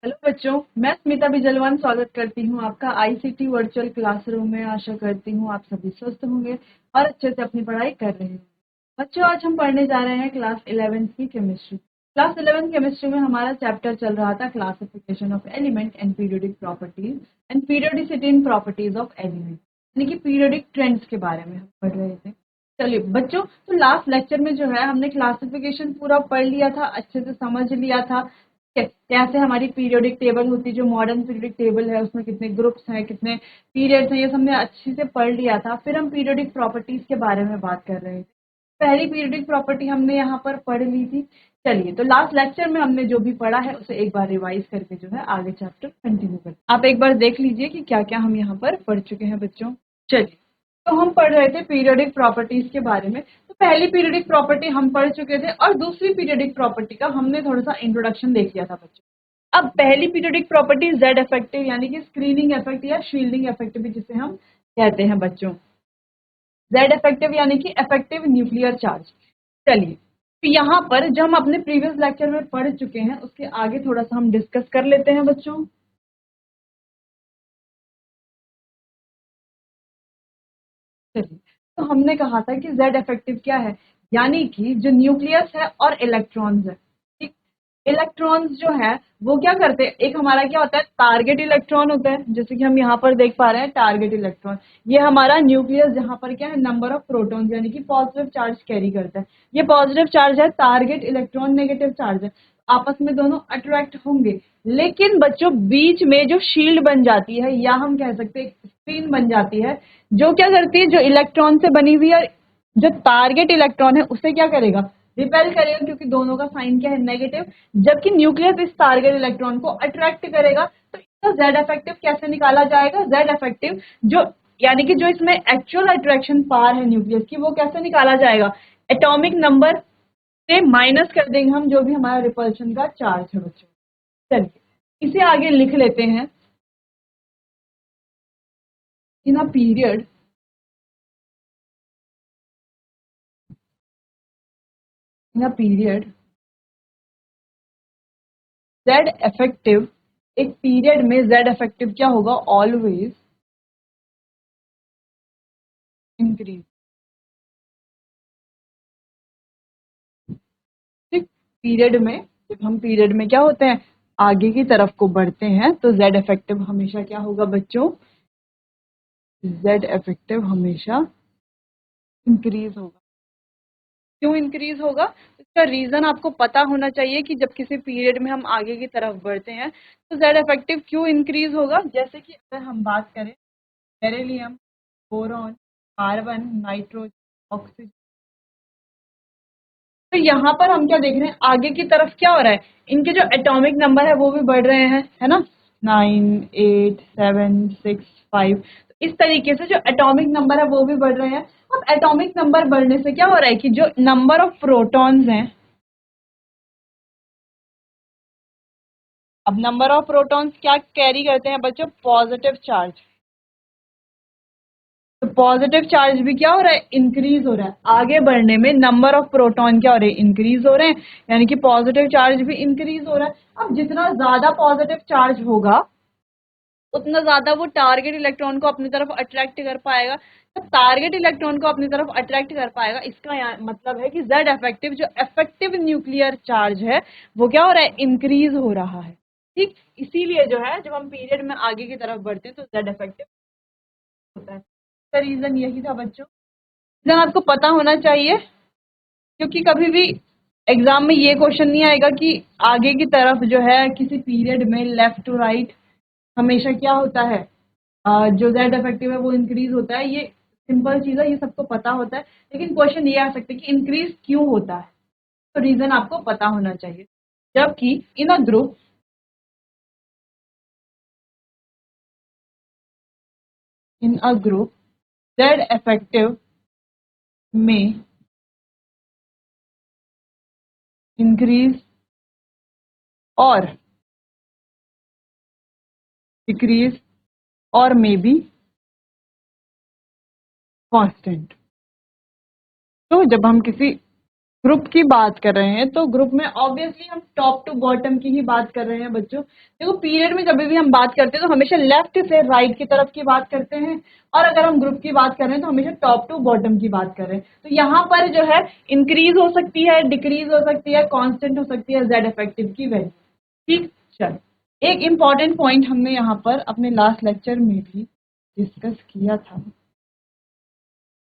Hello बच्चों, मैं स्मिता बिजलवान स्वागत करती हूँ आपका आईसीटी वर्चुअल क्लासरूम में। आशा करती हूँ आप सभी स्वस्थ होंगे और अच्छे से अपनी पढ़ाई कर रहे हैं। बच्चों, आज हम पढ़ने जा रहे हैं क्लास 11th की केमिस्ट्री। क्लास 11th केमिस्ट्री में हमारा चैप्टर चल रहा था classification of element and periodic properties and periodicity in properties of element, यानी कि पीरियोडिक ट्रेंड्स के बारे में हम पढ़ रहे थे। चलिए बच्चों, तो लास्ट लेक्चर में जो है हमने क्लासिफिकेशन पूरा पढ़ लिया था, अच्छे से समझ लिया था कैसे हमारी पीरियोडिक टेबल होती है। जो मॉडर्न पीरियोडिक टेबल है उसमें कितने ग्रुप्स हैं, कितने पीरियड्स हैं, ये हमने अच्छे से पढ़ लिया था। फिर हम पीरियोडिक प्रॉपर्टीज के बारे में बात कर रहे थे। पहली पीरियोडिक प्रॉपर्टी हमने यहाँ पर पढ़ ली थी। चलिए, तो लास्ट लेक्चर में हमने जो भी पढ़ा है उसे एक बार रिवाइज करके जो है आगे चैप्टर कंटिन्यू करते हैं। आप एक बार देख लीजिए कि क्या क्या हम यहाँ पर पढ़ चुके हैं बच्चों। चलिए, तो हम पढ़ रहे थे पीरियोडिक प्रॉपर्टीज के बारे में। तो पहली पीरियोडिक प्रॉपर्टी हम पढ़ चुके थे और दूसरी पीरियोडिक प्रॉपर्टी का हमने थोड़ा सा इंट्रोडक्शन देख लिया था बच्चों। अब पहली पीरियोडिक प्रॉपर्टी जेड इफेक्टिव, यानी कि स्क्रीनिंग इफेक्ट या शील्डिंग इफेक्ट भी जिसे हम कहते हैं बच्चों। जेड इफेक्टिव यानी कि इफेक्टिव न्यूक्लियर चार्ज। चलिए, तो यहाँ पर जो हम अपने प्रीवियस लेक्चर में पढ़ चुके हैं उसके आगे थोड़ा सा हम डिस्कस कर लेते हैं बच्चों। चलिए, तो हमने कहा था कि जेड इफेक्टिव क्या है, यानी कि जो न्यूक्लियस है और इलेक्ट्रॉन्स है, ठीक। इलेक्ट्रॉन्स जो है वो क्या करते हैं, एक हमारा क्या होता है टारगेट इलेक्ट्रॉन होता है, जैसे कि हम यहाँ पर देख पा रहे हैं टारगेट इलेक्ट्रॉन। ये हमारा न्यूक्लियस जहाँ पर क्या है नंबर ऑफ प्रोटॉन्स यानी कि पॉजिटिव चार्ज कैरी करता है। ये पॉजिटिव चार्ज है, टारगेट इलेक्ट्रॉन नेगेटिव चार्ज है, आपस में दोनों अट्रैक्ट होंगे। लेकिन बच्चों, बीच में जो शील्ड बन जाती है या हम कह सकते हैं स्क्रीन बन जाती है, जो क्या करती है, जो इलेक्ट्रॉन से बनी हुई है, जो टारगेट इलेक्ट्रॉन है उसे क्या करेगा, रिपेल करेगा, क्योंकि दोनों का साइन क्या है नेगेटिव। जबकि न्यूक्लियस इस टारगेट इलेक्ट्रॉन को अट्रैक्ट करेगा। तो इसका जेड इफेक्टिव कैसे निकाला जाएगा, जेड इफेक्टिव जो यानी कि जो इसमें एक्चुअल अट्रैक्शन पावर है न्यूक्लियस की, वो कैसे निकाला जाएगा, एटॉमिक नंबर से माइनस कर देंगे हम जो भी हमारा रिपल्शन का चार्ज है बच्चों। चलिए, इसे आगे लिख लेते हैं। In a period in a period Z effective, एक पीरियड में जेड इफेक्टिव क्या होगा, ऑलवेज इंक्रीज। ठीक, पीरियड में, जब हम पीरियड में क्या होते हैं आगे की तरफ को बढ़ते हैं तो जेड इफेक्टिव हमेशा क्या होगा बच्चों, जेड इफेक्टिव हमेशा इंक्रीज होगा। क्यों इंक्रीज होगा, इसका रीजन आपको पता होना चाहिए कि जब किसी पीरियड में हम आगे की तरफ बढ़ते हैं तो जेड इफेक्टिव क्यों इंक्रीज होगा। जैसे कि अगर हम बात करें beryllium, boron, carbon, nitrogen, oxygen, तो यहाँ पर हम क्या देख रहे हैं, आगे की तरफ क्या हो रहा है, इनके जो एटॉमिक नंबर है वो भी बढ़ रहे हैं, है ना, 9, 8, 7, 6, 5। इस तरीके से जो एटॉमिक नंबर है वो भी बढ़ रहे हैं। अब एटॉमिक नंबर बढ़ने से क्या हो रहा है कि जो नंबर ऑफ प्रोटॉन्स हैं, अब नंबर ऑफ प्रोटॉन्स क्या कैरी करते हैं बच्चों, पॉजिटिव चार्ज। तो पॉजिटिव चार्ज भी क्या हो रहा है, इंक्रीज हो रहा है। आगे बढ़ने में नंबर ऑफ प्रोटॉन क्या हो रहे हैं, इंक्रीज हो रहे हैं, यानी कि पॉजिटिव चार्ज भी इंक्रीज हो रहा है। अब जितना ज्यादा पॉजिटिव चार्ज होगा उतना ज्यादा वो टारगेट इलेक्ट्रॉन को अपनी तरफ अट्रैक्ट कर पाएगा। तो टारगेट इलेक्ट्रॉन को अपनी तरफ अट्रैक्ट कर पाएगा, इसका मतलब है कि जेड इफेक्टिव जो इफेक्टिव न्यूक्लियर चार्ज है वो क्या हो रहा है, इंक्रीज हो रहा है। ठीक, इसीलिए जो है जब हम पीरियड में आगे की तरफ बढ़ते हैं तो जेड इफेक्टिव होता है। इसका रीजन यही था बच्चों, रीजन आपको पता होना चाहिए, क्योंकि कभी भी एग्जाम में ये क्वेश्चन नहीं आएगा कि आगे की तरफ जो है किसी पीरियड में लेफ्ट टू राइट हमेशा क्या होता है, जो जेड इफेक्टिव है वो इंक्रीज होता है। ये सिंपल चीज है, ये सबको पता होता है। लेकिन क्वेश्चन ये आ सकता है कि इंक्रीज क्यों होता है, तो रीजन आपको पता होना चाहिए। जबकि in a group in a group Z effective में इंक्रीज और डिक्रीज और मे बी कांस्टेंट। तो जब हम किसी ग्रुप की बात कर रहे हैं तो ग्रुप में ऑब्वियसली हम टॉप टू बॉटम की ही बात कर रहे हैं बच्चों। देखो पीरियड में जब भी हम बात करते हैं तो हमेशा लेफ्ट से राइट की तरफ की बात करते हैं, और अगर हम ग्रुप की बात कर रहे हैं तो हमेशा टॉप टू बॉटम की बात कर रहे हैं। तो यहाँ पर जो है इंक्रीज हो सकती है, डिक्रीज हो सकती है, कांस्टेंट हो सकती है जेड इफेक्टिव की वैल्यू। ठीक, चल एक इम्पॉर्टेंट पॉइंट हमने यहाँ पर अपने लास्ट लेक्चर में भी डिस्कस किया था,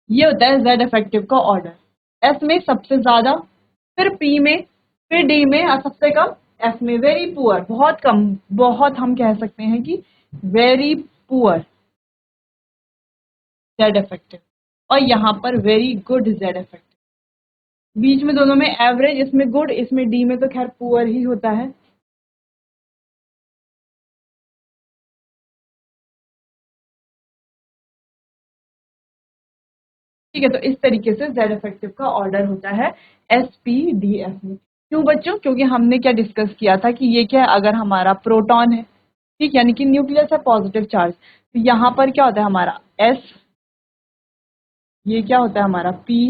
ये होता है जेड इफेक्टिव का ऑर्डर। एस में सबसे ज्यादा, फिर पी में, फिर डी में, और सबसे कम एफ में। वेरी पुअर, बहुत कम, बहुत हम कह सकते हैं कि वेरी पुअर जेड इफेक्टिव, और यहाँ पर वेरी गुड जेड इफेक्टिव। बीच में दोनों में एवरेज, इसमें गुड, इसमें डी में तो खैर पुअर ही होता है। ठीक है, तो इस तरीके से जेड इफेक्टिव का ऑर्डर होता है एस पी डी एफ में। क्यों बच्चों? क्योंकि हमने क्या डिस्कस किया था कि ये क्या है, अगर हमारा प्रोटॉन है, ठीक, यानी कि न्यूक्लियस है पॉजिटिव चार्ज, तो यहाँ पर क्या होता है हमारा एस, ये क्या होता है हमारा पी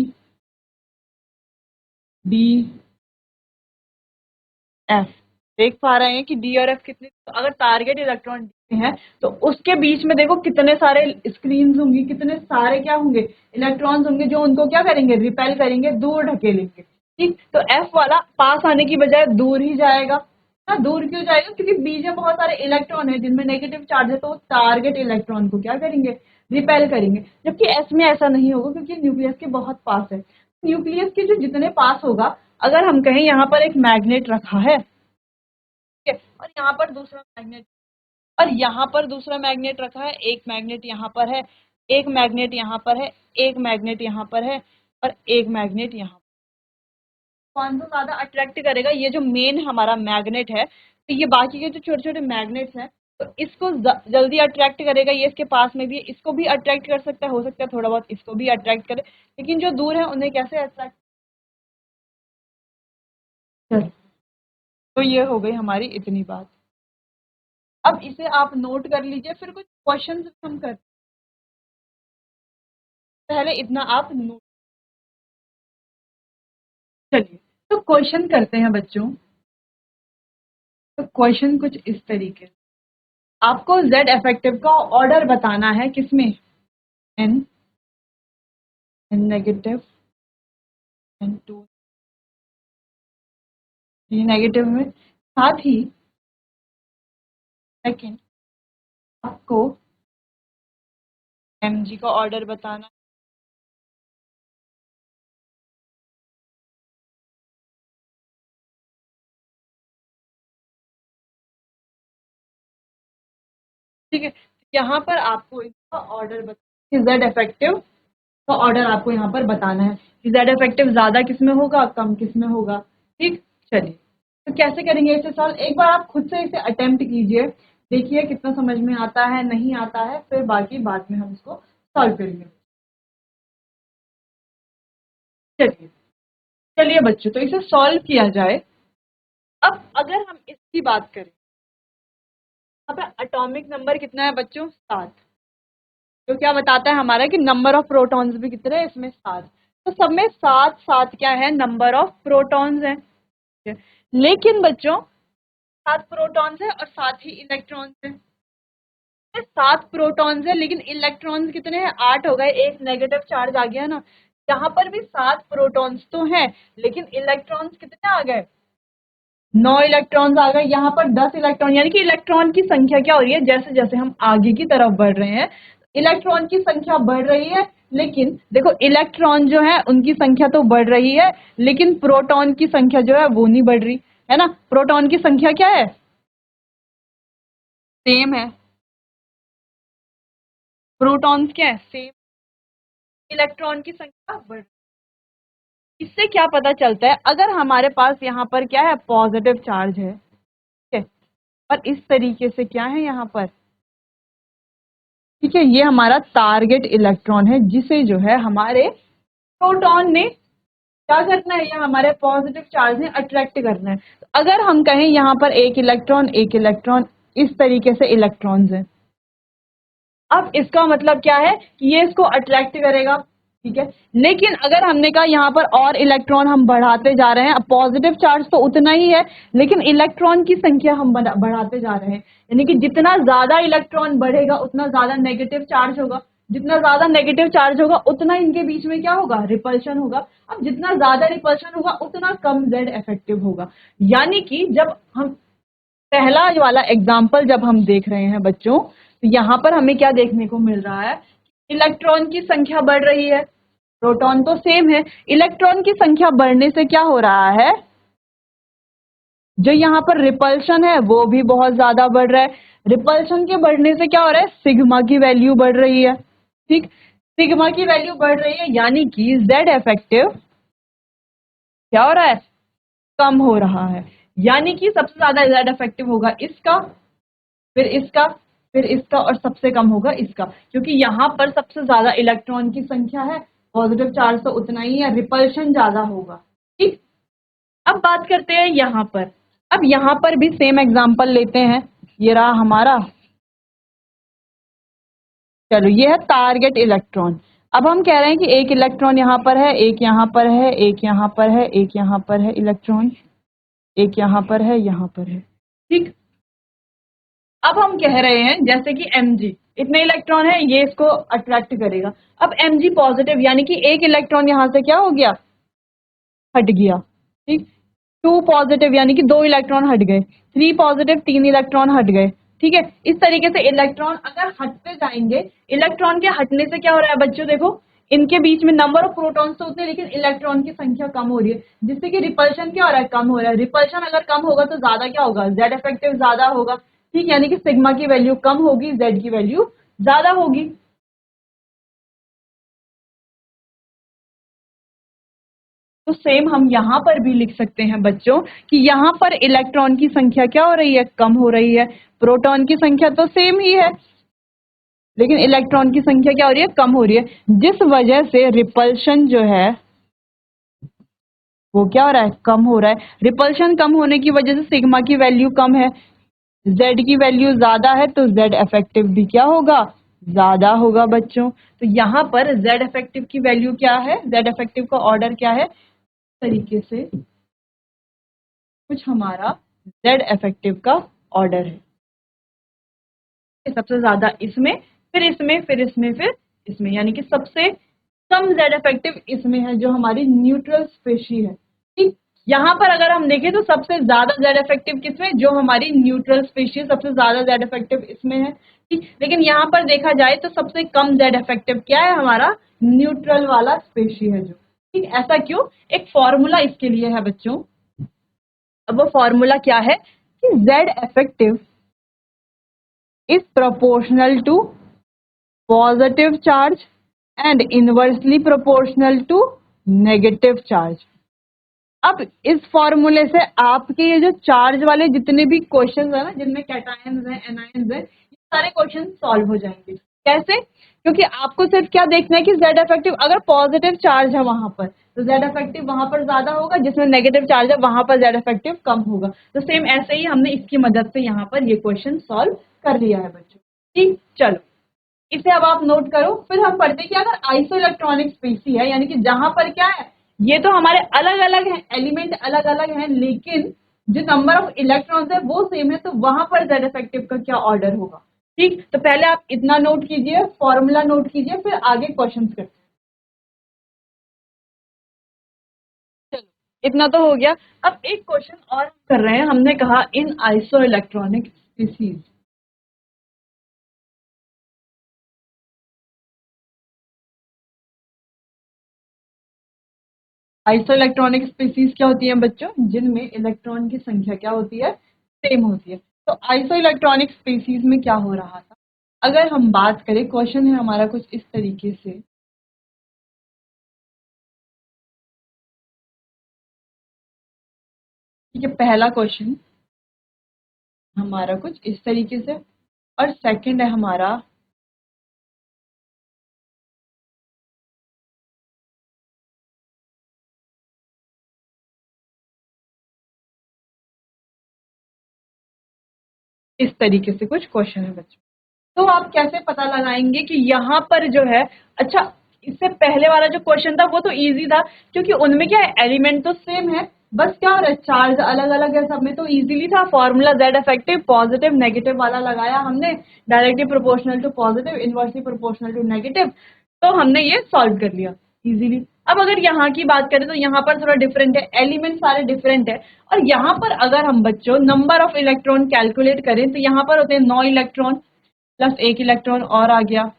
डी एफ। देख पा रहे हैं कि डी और एफ कितने, तो अगर टारगेट इलेक्ट्रॉन डी है तो उसके बीच में देखो कितने सारे स्क्रीन होंगी, कितने सारे क्या होंगे, इलेक्ट्रॉन्स होंगे, जो उनको क्या करेंगे, रिपेल करेंगे, दूर ढकेलेंगे। ठीक, तो एफ वाला पास आने की बजाय दूर ही जाएगा ना। दूर क्यों जाएगा? क्योंकि बीच में बहुत सारे इलेक्ट्रॉन है जिनमें नेगेटिव चार्ज है, तो टारगेट इलेक्ट्रॉन को क्या करेंगे, रिपेल करेंगे। जबकि एस में ऐसा नहीं होगा क्योंकि न्यूक्लियस के बहुत पास है। न्यूक्लियस के जो जितने पास होगा, अगर हम कहें यहाँ पर एक मैग्नेट रखा है, ठीक है, और यहाँ पर दूसरा मैग्नेट, और यहाँ पर दूसरा मैग्नेट रखा है, एक मैग्नेट यहाँ पर है, एक मैग्नेट यहाँ पर है, एक मैग्नेट यहाँ पर है, और एक मैग्नेट यहाँ। कौन सा ज्यादा अट्रैक्ट करेगा? ये जो मेन हमारा मैग्नेट है, तो ये बाकी के जो छोटे छोटे मैग्नेट्स हैं, तो इसको जल्दी अट्रैक्ट करेगा। ये इसके पास में भी है, इसको भी अट्रैक्ट कर सकता है, हो सकता है थोड़ा बहुत इसको भी अट्रैक्ट करे, लेकिन जो दूर है उन्हें कैसे अट्रैक्ट कर। तो ये हो गई हमारी इतनी बात। अब इसे आप नोट कर लीजिए, फिर कुछ क्वेश्चन हम कर, पहले इतना आप नोट। चलिए, तो क्वेश्चन करते हैं बच्चों। तो क्वेश्चन कुछ इस तरीके से, आपको जेड इफेक्टिव का ऑर्डर बताना है, किसमें, N, N negative, N two, ये नेगेटिव में, साथ ही सेकेंड आपको एम जी का ऑर्डर बताना। ठीक है, यहाँ पर आपको इसका ऑर्डर बताना, जेड इफेक्टिव का ऑर्डर आपको यहाँ पर बताना है कि जेड इफेक्टिव ज्यादा किसमें होगा, कम किसमें होगा। ठीक, चलिए, तो कैसे करेंगे इसे सॉल्व, एक बार आप खुद से इसे अटेम्प्ट कीजिए, देखिए कितना समझ में आता है, नहीं आता है, फिर बाकी बाद में हम इसको सॉल्व करेंगे। चलिए, चलिए बच्चों, तो इसे सॉल्व किया जाए। अब अगर हम इसकी बात करें, यहाँ पे एटॉमिक नंबर कितना है बच्चों, 7। तो क्या बताता है हमारा कि नंबर ऑफ प्रोटॉन्स भी कितने हैं इसमें, 7। तो सब में 7 7 क्या है, नंबर ऑफ प्रोटॉन्स है। लेकिन बच्चों 7 प्रोटॉन्स है और 7 ही इलेक्ट्रॉन्स है। 7 प्रोटॉन्स है लेकिन इलेक्ट्रॉन्स कितने हैं, 8 हो गए, एक नेगेटिव चार्ज आ गया ना। यहाँ पर भी 7 प्रोटॉन्स तो हैं, लेकिन इलेक्ट्रॉन्स कितने आ गए, 9 इलेक्ट्रॉन्स आ गए। यहाँ पर 10 इलेक्ट्रॉन, यानी कि इलेक्ट्रॉन की संख्या क्या हो रही है, जैसे जैसे हम आगे की तरफ बढ़ रहे हैं इलेक्ट्रॉन की संख्या बढ़ रही है। लेकिन देखो इलेक्ट्रॉन जो है उनकी संख्या तो बढ़ रही है, लेकिन प्रोटॉन की संख्या जो है वो नहीं बढ़ रही है ना। प्रोटॉन की संख्या क्या है, सेम है। प्रोटॉन्स क्या है, सेम। इलेक्ट्रॉन की संख्या बढ़, इससे क्या पता चलता है, अगर हमारे पास यहाँ पर क्या है, पॉजिटिव चार्ज है, ठीक है, और इस तरीके से क्या है यहाँ पर, ठीक है, ये हमारा टारगेट इलेक्ट्रॉन है, जिसे जो है हमारे प्रोटॉन ने क्या करना है, या हमारे पॉजिटिव चार्ज ने अट्रैक्ट करना है। तो अगर हम कहें यहाँ पर एक इलेक्ट्रॉन, एक इलेक्ट्रॉन, इस तरीके से इलेक्ट्रॉन्स हैं, अब इसका मतलब क्या है कि ये इसको अट्रैक्ट करेगा, ठीक है। लेकिन अगर हमने कहा यहाँ पर और इलेक्ट्रॉन हम बढ़ाते जा रहे हैं, अब पॉजिटिव चार्ज तो उतना ही है लेकिन इलेक्ट्रॉन की संख्या हम बढ़ाते जा रहे हैं, यानी कि जितना ज्यादा इलेक्ट्रॉन बढ़ेगा उतना ज्यादा नेगेटिव चार्ज होगा, जितना ज्यादा नेगेटिव चार्ज होगा उतना इनके बीच में क्या होगा, रिपल्शन होगा। अब जितना ज्यादा रिपल्शन होगा उतना कम जेड इफेक्टिव होगा। यानी कि जब हम पहला वाला एग्जाम्पल जब हम देख रहे हैं बच्चों, तो यहाँ पर हमें क्या देखने को मिल रहा है, इलेक्ट्रॉन की संख्या बढ़ रही है, प्रोटॉन तो सेम है, इलेक्ट्रॉन की संख्या बढ़ने से क्या हो रहा है, जो यहाँ पर रिपल्शन है वो भी बहुत ज्यादा बढ़ रहा है। रिपल्शन के बढ़ने से क्या हो रहा है, सिग्मा की वैल्यू बढ़ रही है। ठीक, सिग्मा की वैल्यू बढ़ रही है यानी कि जेड इफेक्टिव क्या हो रहा है, कम हो रहा है। यानी कि सबसे ज्यादा जेड इफेक्टिव होगा इसका, फिर इसका, फिर इसका और सबसे कम होगा इसका, क्योंकि यहाँ पर सबसे ज्यादा इलेक्ट्रॉन की संख्या है, पॉजिटिव चार्ज तो उतना ही है, रिपल्शन ज्यादा होगा। ठीक, अब बात करते हैं यहाँ पर। अब यहाँ पर भी सेम एग्जांपल लेते हैं, ये रहा हमारा, चलो ये है टारगेट इलेक्ट्रॉन। अब हम कह रहे हैं कि एक इलेक्ट्रॉन यहाँ पर है, एक यहाँ पर है, एक यहाँ पर है, एक यहाँ पर है इलेक्ट्रॉन, एक यहाँ पर है, यहाँ पर है। ठीक, अब हम कह रहे हैं जैसे कि Mg इतने इलेक्ट्रॉन है, ये इसको अट्रैक्ट करेगा। अब Mg पॉजिटिव यानी कि एक इलेक्ट्रॉन यहां से क्या हो गया, हट गया। ठीक, 2 पॉजिटिव यानी कि 2 इलेक्ट्रॉन हट गए, 3 पॉजिटिव 3 इलेक्ट्रॉन हट गए। ठीक है, इस तरीके से इलेक्ट्रॉन अगर हटते जाएंगे, इलेक्ट्रॉन के हटने से क्या हो रहा है बच्चों, देखो इनके बीच में नंबर ऑफ प्रोटॉन्स तो होते हैं लेकिन इलेक्ट्रॉन की संख्या कम हो रही है, जिससे कि रिपल्शन क्या हो रहा है, कम हो रहा है। रिपल्शन अगर कम होगा तो ज्यादा क्या होगा, जेड इफेक्टिव ज्यादा होगा। ठीक, यानी कि सिग्मा की वैल्यू कम होगी, जेड की वैल्यू ज्यादा होगी। तो सेम हम यहाँ पर भी लिख सकते हैं बच्चों कि यहाँ पर इलेक्ट्रॉन की संख्या क्या हो रही है, कम हो रही है, प्रोटॉन की संख्या तो सेम ही है लेकिन इलेक्ट्रॉन की संख्या क्या हो रही है, कम हो रही है, जिस वजह से रिपल्शन जो है वो क्या हो रहा है, कम हो रहा है। रिपल्शन कम होने की वजह से सिग्मा की वैल्यू कम है, जेड की वैल्यू ज्यादा है, तो जेड इफेक्टिव भी क्या होगा, ज्यादा होगा बच्चों। तो यहाँ पर जेड इफेक्टिव की वैल्यू क्या है, जेड इफेक्टिव का ऑर्डर क्या है, तरीके से कुछ हमारा जेड इफेक्टिव का ऑर्डर है, सबसे ज्यादा इसमें, फिर इसमें, फिर इसमें, फिर इसमें, यानी कि सबसे कम जेड इफेक्टिव इसमें है जो हमारी न्यूट्रल स्पेशी है। ठीक, यहाँ पर अगर हम देखें तो सबसे ज्यादा जेड इफेक्टिव किसमें, जो हमारी न्यूट्रल स्पेशी, सबसे ज्यादा जेड इफेक्टिव इसमें है। ठीक, लेकिन यहाँ पर देखा जाए तो सबसे कम जेड इफेक्टिव क्या है, हमारा न्यूट्रल वाला स्पेशी है जो। ठीक, ऐसा क्यों, एक फॉर्मूला इसके लिए है बच्चों। अब वो फॉर्मूला क्या है कि Z effective is proportional to positive charge and inversely proportional to negative charge। अब इस फॉर्मूले से आपके ये जो चार्ज वाले जितने भी क्वेश्चंस है ना, जिनमें कैटायंस है, एनायंस है, ये सारे क्वेश्चन सॉल्व हो जाएंगे। कैसे, क्योंकि आपको सिर्फ क्या देखना है कि जेड इफेक्टिव अगर पॉजिटिव चार्ज है वहां पर तो जेड इफेक्टिव वहां पर ज्यादा होगा, जिसमें नेगेटिव चार्ज है वहां पर जेड इफेक्टिव कम होगा। तो सेम ऐसे ही हमने इसकी मदद से यहाँ पर ये क्वेश्चन सॉल्व कर लिया है बच्चों। ठीक, चलो इसे अब आप नोट करो। फिर हम पढ़ते हैं कि अगर आइसो इलेक्ट्रॉनिक स्पीसी है, यानी कि जहां पर क्या है, ये तो हमारे अलग अलग हैं, एलिमेंट अलग अलग हैं लेकिन जो नंबर ऑफ इलेक्ट्रॉन्स है वो सेम है, तो वहां पर जेड इफेक्टिव का क्या ऑर्डर होगा। ठीक, तो पहले आप इतना नोट कीजिए, फॉर्मूला नोट कीजिए, फिर आगे क्वेश्चंस करते हैं। चलो इतना तो हो गया। अब एक क्वेश्चन और कर रहे हैं, हमने कहा in isoelectronic species, isoelectronic species क्या होती है बच्चों, जिनमें इलेक्ट्रॉन की संख्या क्या होती है, सेम होती है। तो आइसो इलेक्ट्रॉनिक स्पीसीज में क्या हो रहा था, अगर हम बात करें, क्वेश्चन है हमारा कुछ इस तरीके से, ठीक है, पहला क्वेश्चन हमारा कुछ इस तरीके से और सेकंड है हमारा इस तरीके से कुछ क्वेश्चन है बच्चों। तो आप कैसे पता लगाएंगे कि यहाँ पर जो है, अच्छा इससे पहले वाला जो क्वेश्चन था वो तो इजी था, क्योंकि उनमें क्या है, एलिमेंट तो सेम है, बस क्या हो रहा है, चार्ज अलग अलग है, सब में तो इजीली था। Formula Z effective positive negative वाला लगाया हमने, directly proportional to positive, inversely proportional to negative, तो हमने ये सॉल्व कर लिया इजीली। अब अगर यहाँ की बात करें तो यहाँ पर थोड़ा डिफरेंट है, एलिमेंट सारे डिफरेंट है, और यहाँ पर अगर हम बच्चों नंबर ऑफ इलेक्ट्रॉन कैलकुलेट करें तो यहाँ पर होते हैं 9 इलेक्ट्रॉन प्लस 1 इलेक्ट्रॉन और आ गया,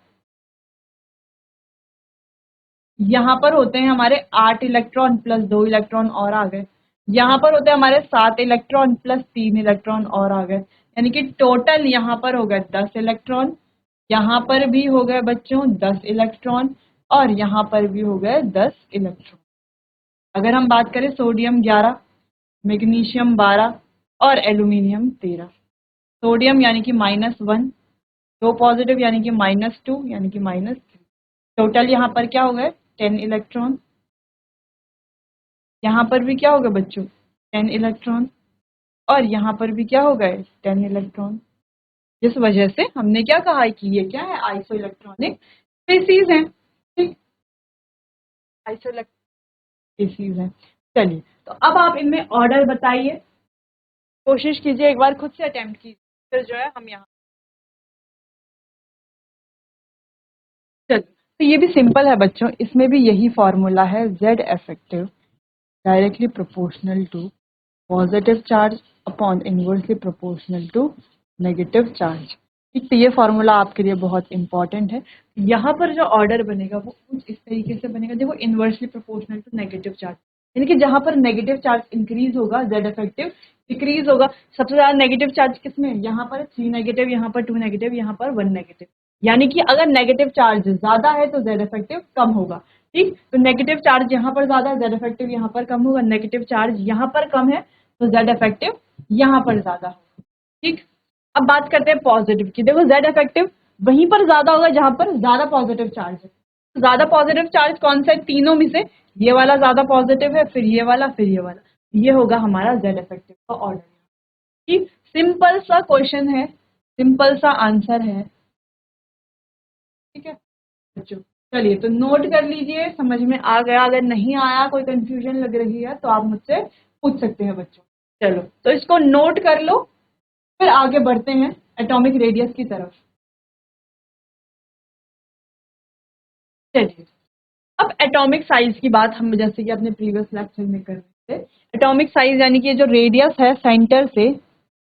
यहाँ पर होते हैं हमारे 8 इलेक्ट्रॉन प्लस 2 इलेक्ट्रॉन और आ गए, यहाँ पर होते हैं हमारे 7 इलेक्ट्रॉन प्लस 3 इलेक्ट्रॉन और आ गए, यानी कि टोटल यहाँ पर हो गए 10 इलेक्ट्रॉन, यहाँ पर भी हो गए बच्चों 10 इलेक्ट्रॉन, और यहाँ पर भी हो गए 10 इलेक्ट्रॉन। अगर हम बात करें सोडियम 11, मैग्नीशियम 12 और एल्यूमिनियम 13। सोडियम यानी कि -1, 2 पॉजिटिव यानी कि -2 यानी कि -3, टोटल यहाँ पर क्या हो गए 10 इलेक्ट्रॉन, यहाँ पर भी क्या होगा बच्चों 10 इलेक्ट्रॉन, और यहाँ पर भी क्या हो गए 10 इलेक्ट्रॉन। जिस वजह से हमने क्या कहा है कि ये क्या है, आइसो इलेक्ट्रॉनिक स्पीसीज है, ठीक, आइसो इलेक्ट्रॉनिक स्पीसीज है। चलिए, तो अब आप इनमें ऑर्डर बताइए, कोशिश कीजिए एक बार खुद से अटेम्प्ट कीजिए, फिर जो है हम यहाँ, चलिए, तो ये भी सिंपल है बच्चों, इसमें भी यही फॉर्मूला है, Z effective directly proportional to positive charge upon inversely proportional to negative charge. ठीक, तो ये फॉर्मूला आपके लिए बहुत इंपॉर्टेंट है। यहाँ पर जो ऑर्डर बनेगा वो कुछ इस तरीके से बनेगा, देखो inversely proportional to negative charge, यानी कि जहाँ पर नेगेटिव चार्ज इंक्रीज होगा जेड इफेक्टिव डिक्रीज होगा। सबसे ज्यादा नेगेटिव चार्ज किसमें, यहाँ पर 3 नेगेटिव, यहाँ पर 2 नेगेटिव, यहाँ पर 1 नेगेटिव, यानी कि अगर नेगेटिव चार्ज ज्यादा है तो जेड इफेक्टिव कम होगा। ठीक, तो नेगेटिव चार्ज यहाँ पर ज्यादा है, जेड इफेक्टिव यहाँ पर कम होगा, नेगेटिव चार्ज यहाँ पर कम है तो जेड इफेक्टिव यहाँ पर ज्यादा होगा। ठीक, अब बात करते हैं पॉजिटिव की, देखो जेड इफेक्टिव वहीं पर ज्यादा होगा जहां पर ज्यादा पॉजिटिव चार्ज है। तो ज्यादा पॉजिटिव चार्ज कौन सा है, तीनों में से ये वाला ज्यादा पॉजिटिव है, फिर ये वाला, फिर ये वाला, ये होगा हमारा जेड इफेक्टिव का ऑर्डर। ठीक, सिंपल सा क्वेश्चन है, सिंपल सा आंसर है। ठीक है बच्चों, चलिए तो नोट कर लीजिए, समझ में आ गया, अगर नहीं आया कोई कंफ्यूजन लग रही है तो आप मुझसे पूछ सकते हैं बच्चों। चलो, तो इसको नोट कर लो, फिर आगे बढ़ते हैं एटॉमिक रेडियस की तरफ। चलिए, अब एटॉमिक साइज की बात हम जैसे कि अपने प्रीवियस लेक्चर में कर रहे थे, एटॉमिक साइज यानी कि जो रेडियस है सेंटर से,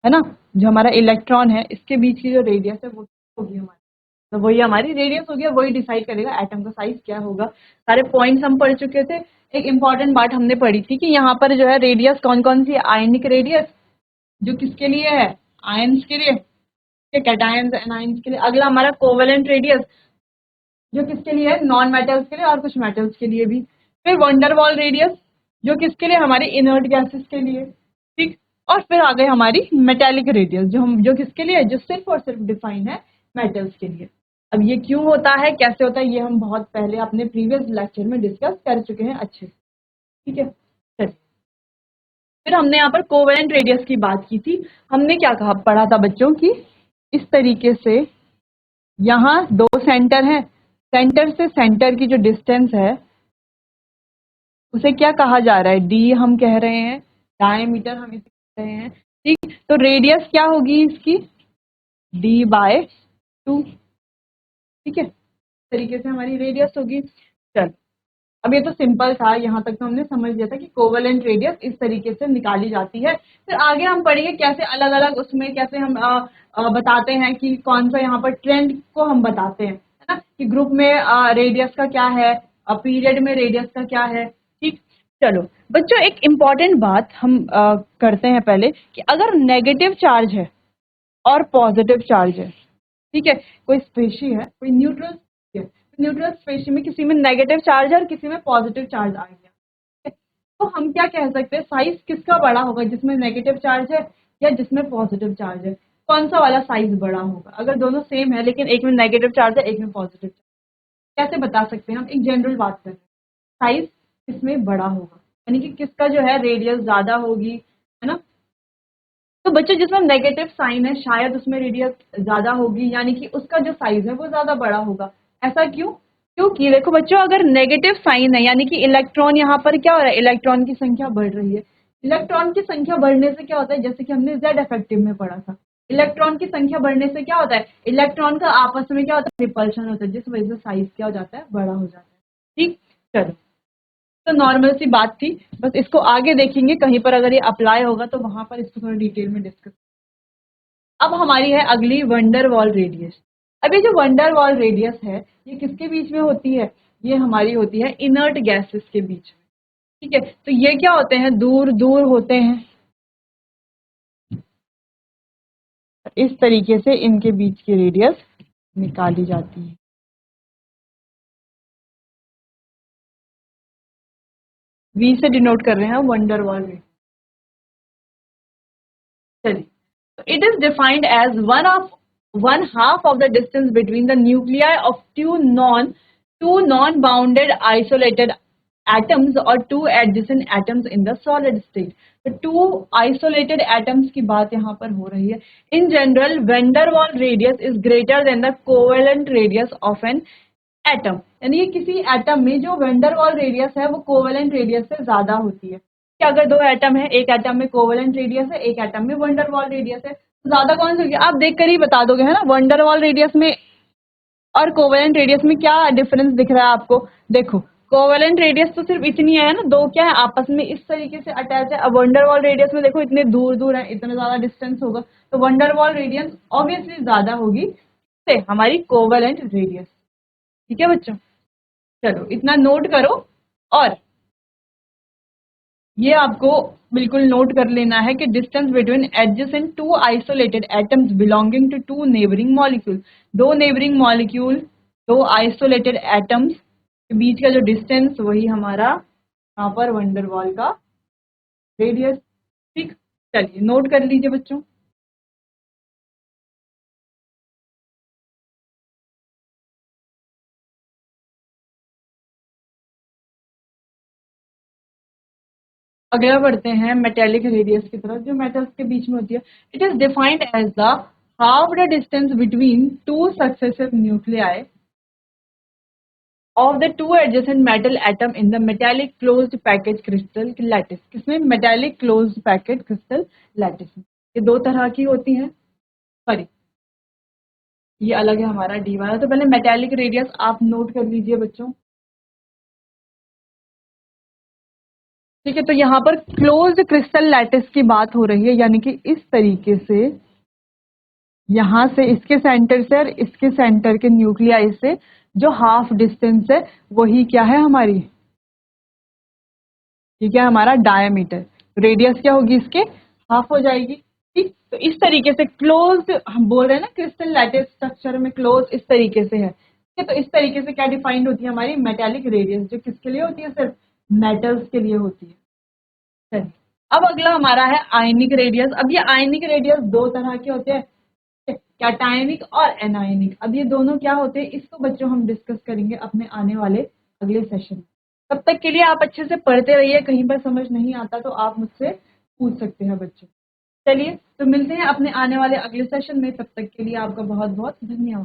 है ना, जो हमारा इलेक्ट्रॉन है इसके बीच की जो रेडियस है वो होगी हमारी, तो वही हमारी रेडियस होगी, वही डिसाइड करेगा एटम का साइज क्या होगा। सारे पॉइंट्स हम पढ़ चुके थे। एक इंपॉर्टेंट बात हमने पढ़ी थी कि यहाँ पर जो है रेडियस कौन कौन सी है, आयनिक रेडियस जो किसके लिए है, आयंस के लिए, कैटायंस एनायंस के लिए। अगला हमारा कोवेलेंट रेडियस जो किसके लिए है, नॉन मेटल्स के लिए और कुछ मेटल्स के लिए भी। फिर वंडरवॉल रेडियस जो किसके लिए, हमारे इनर्ट गैसेस के लिए। ठीक, और फिर आ गई हमारी मेटेलिक रेडियस जो किसके लिए, जो सिर्फ और सिर्फ डिफाइन है मेटल्स के लिए। अब ये क्यों होता है, कैसे होता है, ये हम बहुत पहले अपने प्रीवियस लेक्चर में डिस्कस कर चुके हैं अच्छे से। ठीक है, चलिए, फिर हमने यहाँ पर कोवेलेंट रेडियस की बात की थी। हमने क्या कहा, पढ़ा था बच्चों की इस तरीके से, यहाँ दो सेंटर हैं, सेंटर से सेंटर की जो डिस्टेंस है उसे क्या कहा जा रहा है, डी हम कह रहे हैं, डायमीटर हम इसे कह रहे हैं। ठीक, तो रेडियस क्या होगी इसकी, d/2। ठीक है, इस तरीके से हमारी रेडियस होगी। चल, अब ये तो सिंपल था, यहाँ तक तो हमने समझ लिया था कि कोवेलेंट रेडियस इस तरीके से निकाली जाती है। फिर आगे हम पढ़ेंगे कैसे अलग अलग उसमें कैसे हम बताते हैं कि कौन सा यहाँ पर ट्रेंड को हम बताते हैं, है ना, कि ग्रुप में रेडियस का क्या है, पीरियड में रेडियस का क्या है। ठीक, चलो बच्चों, एक इम्पॉर्टेंट बात हम करते हैं पहले कि अगर नेगेटिव चार्ज है और पॉजिटिव चार्ज है, ठीक है, कोई स्पेशी है, कोई न्यूट्रल है, न्यूट्रल स्पेशी में किसी में नेगेटिव चार्ज है और किसी में पॉजिटिव चार्ज आ गया, ठीक है? तो हम क्या कह सकते हैं, साइज किसका बड़ा होगा, जिसमें नेगेटिव चार्ज है या जिसमें पॉजिटिव चार्ज है, कौन सा वाला साइज बड़ा होगा। अगर दोनों सेम है लेकिन एक में नेगेटिव चार्ज है एक में पॉजिटिव चार्ज, कैसे बता सकते हैं हम, एक जनरल बात करें, साइज किसमें बड़ा होगा, यानी कि किसका जो है रेडियस ज्यादा होगी, है ना। तो बच्चों जिसमें नेगेटिव साइन है शायद उसमें रेडियस ज्यादा होगी, यानी कि उसका जो साइज है वो ज्यादा बड़ा होगा। ऐसा क्यों, क्योंकि देखो बच्चों, अगर नेगेटिव साइन है यानी कि इलेक्ट्रॉन यहाँ पर क्या हो रहा है, इलेक्ट्रॉन की संख्या बढ़ रही है। इलेक्ट्रॉन की संख्या बढ़ने से क्या होता है, जैसे कि हमने जेड इफेक्टिव में पढ़ा था, इलेक्ट्रॉन की संख्या बढ़ने से क्या होता है, इलेक्ट्रॉन का आपस में क्या होता है, रिपल्शन होता है, जिस वजह से साइज क्या हो जाता है, बड़ा हो जाता है। ठीक, चलो, तो नॉर्मल सी बात थी, बस इसको आगे देखेंगे कहीं पर अगर ये अप्लाई होगा तो वहां पर इसको थोड़ा डिटेल में डिस्कस। अब हमारी है अगली वंडर वॉल रेडियस। अब ये जो वंडर वॉल रेडियस है, ये किसके बीच में होती है, ये हमारी होती है इनर्ट गैसेस के बीच में। ठीक है, तो ये क्या होते हैं, दूर दूर होते हैं, इस तरीके से इनके बीच की रेडियस निकाली जाती है। वी से डिनोट कर रहे हैं वंडर वॉल रेडियस। चलिए, it is defined as one half of the distance between the nuclei of two non-bounded isolated atoms or two adjacent atoms in the solid state. तो two isolated atoms की बात यहाँ पर हो रही है. In general, van der Waals radius is greater than the covalent radius of an atom, यानी कि किसी एटम में जो वेंडर वॉल रेडियस है वो कोवेलेंट रेडियस से ज्यादा होती है। कि अगर दो एटम है, एक एटम में कोवेलेंट रेडियस है, एक एटम में वंडर वॉल रेडियस है, तो ज्यादा कौन सी होगी, आप देखकर ही बता दोगे है ना। वंडर वॉल रेडियस में और कोवेलेंट रेडियस में क्या डिफरेंस दिख रहा है आपको, देखो कोवेलेंट रेडियस तो सिर्फ इतनी है ना, दो क्या है आपस में इस तरीके से अटैच है। अब वंडर वॉल रेडियस में देखो इतने दूर दूर है, इतना ज्यादा डिस्टेंस होगा, तो वंडर वॉल रेडियस ऑब्वियसली ज्यादा होगी से हमारी कोवेलेंट रेडियस। ठीक है बच्चों, चलो इतना नोट करो, और ये आपको बिल्कुल नोट कर लेना है कि distance between adjacent two isolated atoms belonging to two neighbouring molecule, दो नेबरिंग मॉलिक्यूल, दो आइसोलेटेड एटम्स के बीच का जो डिस्टेंस वही हमारा यहाँ पर वंडरवॉल का रेडियस। ठीक, चलिए नोट कर लीजिए बच्चों। अगला बढ़ते हैं मेटेलिक रेडियस की तरफ, जो मेटल्स के बीच में होती है। It is defined as the half the distance between two successive nuclei of the two adjacent metal atom in the metallic closed package crystal lattice। किसमें, metallic closed package crystal lattice में। ये दो तरह की होती हैं, सॉरी ये अलग है हमारा डी वाला। तो पहले मेटेलिक रेडियस आप नोट कर लीजिए बच्चों। ठीक है, तो यहाँ पर क्लोज्ड क्रिस्टल लैटिस की बात हो रही है, यानी कि इस तरीके से यहां से इसके सेंटर से और इसके सेंटर के न्यूक्लियाई से जो हाफ डिस्टेंस है वही क्या है हमारी, ठीक है, हमारा डायमीटर। रेडियस क्या होगी इसके, हाफ हो जाएगी। ठीक, तो इस तरीके से क्लोज हम बोल रहे हैं ना, क्रिस्टल लैटिस स्ट्रक्चर में क्लोज इस तरीके से है। ठीक है, तो इस तरीके से क्या डिफाइंड होती है हमारी मेटेलिक रेडियस, जो किसके लिए होती है, सिर्फ मेटल्स के लिए होती है। चलिए, अब अगला हमारा है आयनिक रेडियस। अब ये आयनिक रेडियस दो तरह के होते हैं, कैटायनिक और एनायनिक। अब ये दोनों क्या होते हैं, इसको बच्चों हम डिस्कस करेंगे अपने आने वाले अगले सेशन में। तब तक के लिए आप अच्छे से पढ़ते रहिए, कहीं पर समझ नहीं आता तो आप मुझसे पूछ सकते हैं बच्चों। चलिए, तो मिलते हैं अपने आने वाले अगले सेशन में, तब तक के लिए आपका बहुत बहुत धन्यवाद।